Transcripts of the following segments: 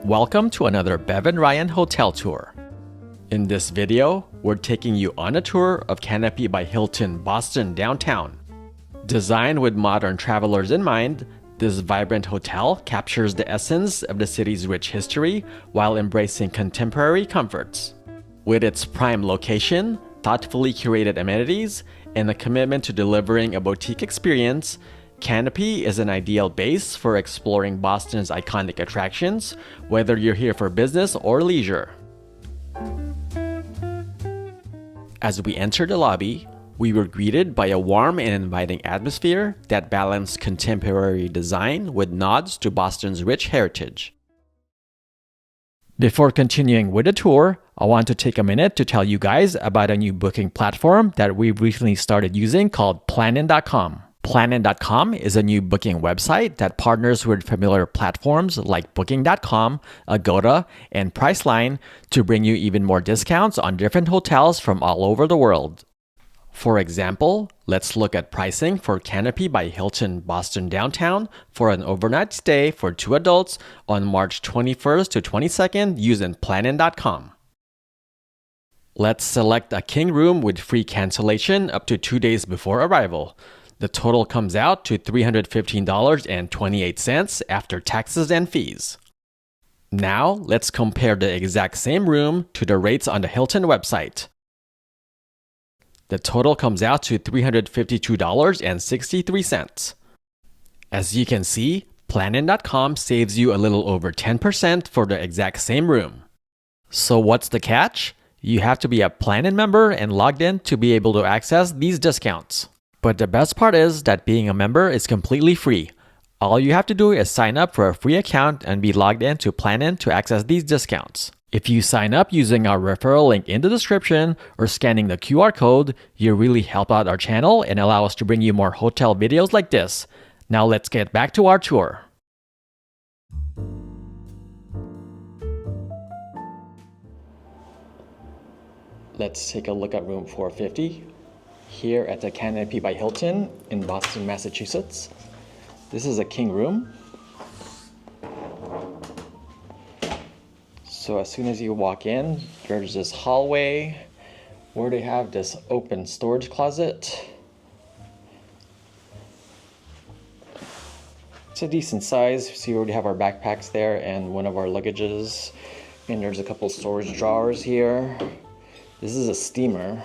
Welcome to another Bev and Ryan hotel tour. In this video, we're taking you on a tour of Canopy by Hilton Boston Downtown. Designed with modern travelers in mind, this vibrant hotel captures the essence of the city's rich history while embracing contemporary comforts. With its prime location, thoughtfully curated amenities, and a commitment to delivering a boutique experience, Canopy is an ideal base for exploring Boston's iconic attractions, whether you're here for business or leisure. As we entered the lobby, we were greeted by a warm and inviting atmosphere that balanced contemporary design with nods to Boston's rich heritage. Before continuing with the tour, I want to take a minute to tell you guys about a new booking platform that we've recently started using called Plannin.com. Plannin.com is a new booking website that partners with familiar platforms like Booking.com, Agoda, and Priceline to bring you even more discounts on different hotels from all over the world. For example, let's look at pricing for Canopy by Hilton Boston Downtown for an overnight stay for 2 adults on March 21st to 22nd using Plannin.com. Let's select a king room with free cancellation up to 2 days before arrival. The total comes out to $315.28 after taxes and fees. Now, let's compare the exact same room to the rates on the Hilton website. The total comes out to $352.63. As you can see, Plannin.com saves you a little over 10% for the exact same room. So what's the catch? You have to be a Plannin member and logged in to be able to access these discounts. But the best part is that being a member is completely free. All you have to do is sign up for a free account and be logged in to Plannin to access these discounts. If you sign up using our referral link in the description or scanning the QR code, you really help out our channel and allow us to bring you more hotel videos like this. Now let's get back to our tour. Let's take a look at room 450. Here at the Canopy by Hilton in Boston, Massachusetts. This is a king room. So as soon as you walk in, there's this hallway where they have this open storage closet. It's a decent size. So we already have our backpacks there and one of our luggages. And there's a couple storage drawers here. This is a steamer.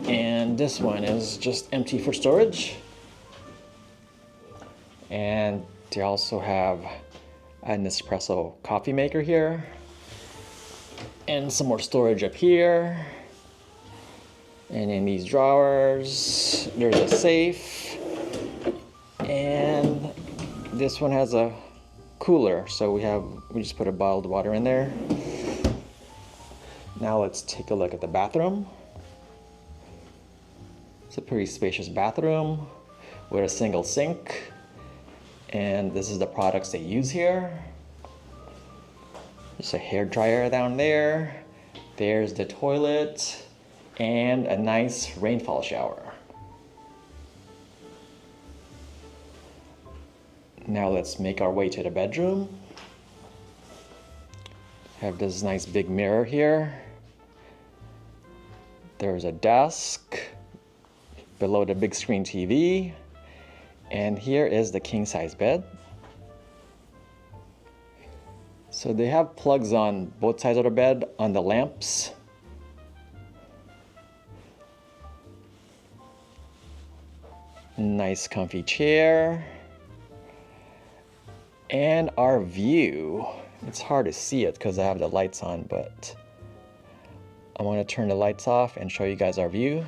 And this one is just empty for storage. And they also have an espresso coffee maker here. And some more storage up here. And in these drawers, there's a safe. And this one has a cooler. So we just put a bottled water in there. Now let's take a look at the bathroom. It's a pretty spacious bathroom with a single sink. And this is the products they use here. There's a hair dryer down there. There's the toilet and a nice rainfall shower. Now let's make our way to the bedroom. Have this nice big mirror here. There's a desk below the big screen TV, and here is the king size bed. So they have plugs on both sides of the bed on the lamps. Nice comfy chair. And our view, it's hard to see it because I have the lights on, but I want to turn the lights off and show you guys our view.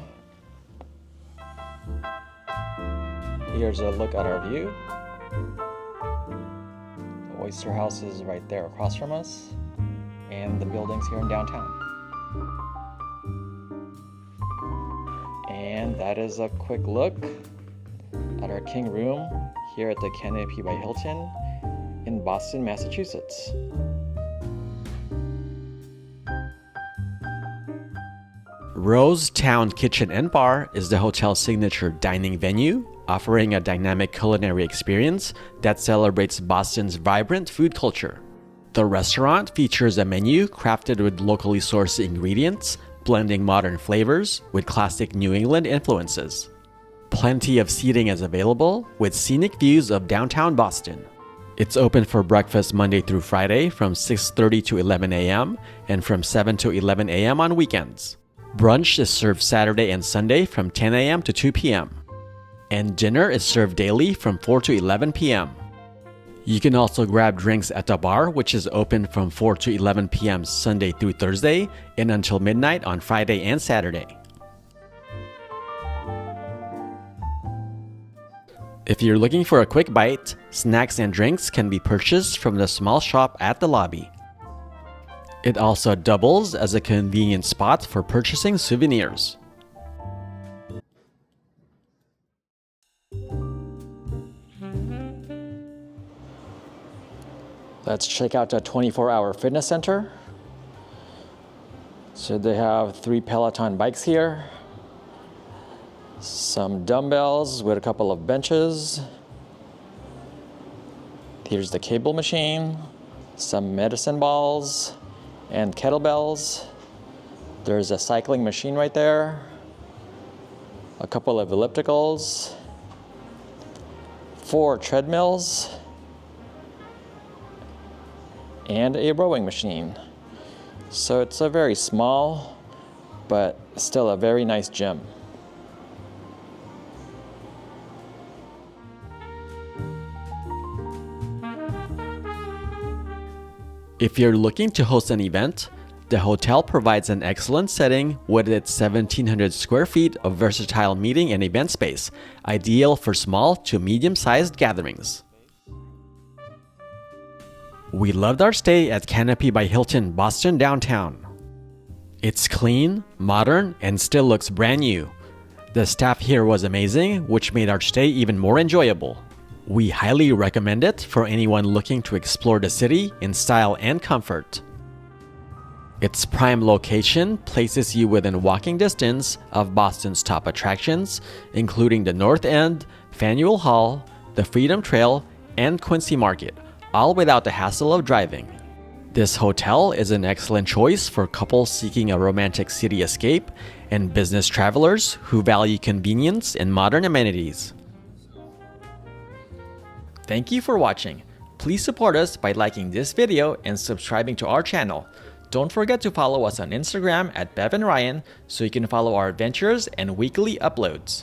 Here's a look at our view. The Oyster House is right there across from us, and the buildings here in downtown. And that is a quick look at our king room here at the Canopy by Hilton in Boston, Massachusetts. Rose Town Kitchen and Bar is the hotel's signature dining venue, offering a dynamic culinary experience that celebrates Boston's vibrant food culture. The restaurant features a menu crafted with locally sourced ingredients, blending modern flavors with classic New England influences. Plenty of seating is available, with scenic views of downtown Boston. It's open for breakfast Monday through Friday from 6:30 to 11 a.m. and from 7 to 11 a.m. on weekends. Brunch is served Saturday and Sunday from 10 a.m. to 2 p.m. And dinner is served daily from 4 to 11 p.m. You can also grab drinks at the bar, which is open from 4 to 11 p.m. Sunday through Thursday and until midnight on Friday and Saturday. If you're looking for a quick bite, snacks and drinks can be purchased from the small shop at the lobby. It also doubles as a convenient spot for purchasing souvenirs. Let's check out the 24-hour fitness center. So they have 3 Peloton bikes here, some dumbbells with a couple of benches. Here's the cable machine, some medicine balls and kettlebells. There's a cycling machine right there, a couple of ellipticals, 4 treadmills, and a rowing machine. So it's a very small, but still a very nice gym. If you're looking to host an event, the hotel provides an excellent setting with its 1,700 square feet of versatile meeting and event space, ideal for small to medium-sized gatherings. We loved our stay at Canopy by Hilton Boston Downtown. It's clean, modern, and still looks brand new. The staff here was amazing, which made our stay even more enjoyable. We highly recommend it for anyone looking to explore the city in style and comfort. Its prime location places you within walking distance of Boston's top attractions, including the North End, Faneuil Hall, the Freedom Trail, and Quincy Market, all without the hassle of driving. This hotel is an excellent choice for couples seeking a romantic city escape and business travelers who value convenience and modern amenities. Thank you for watching. Please support us by liking this video and subscribing to our channel. Don't forget to follow us on Instagram at Bev and Ryan so you can follow our adventures and weekly uploads.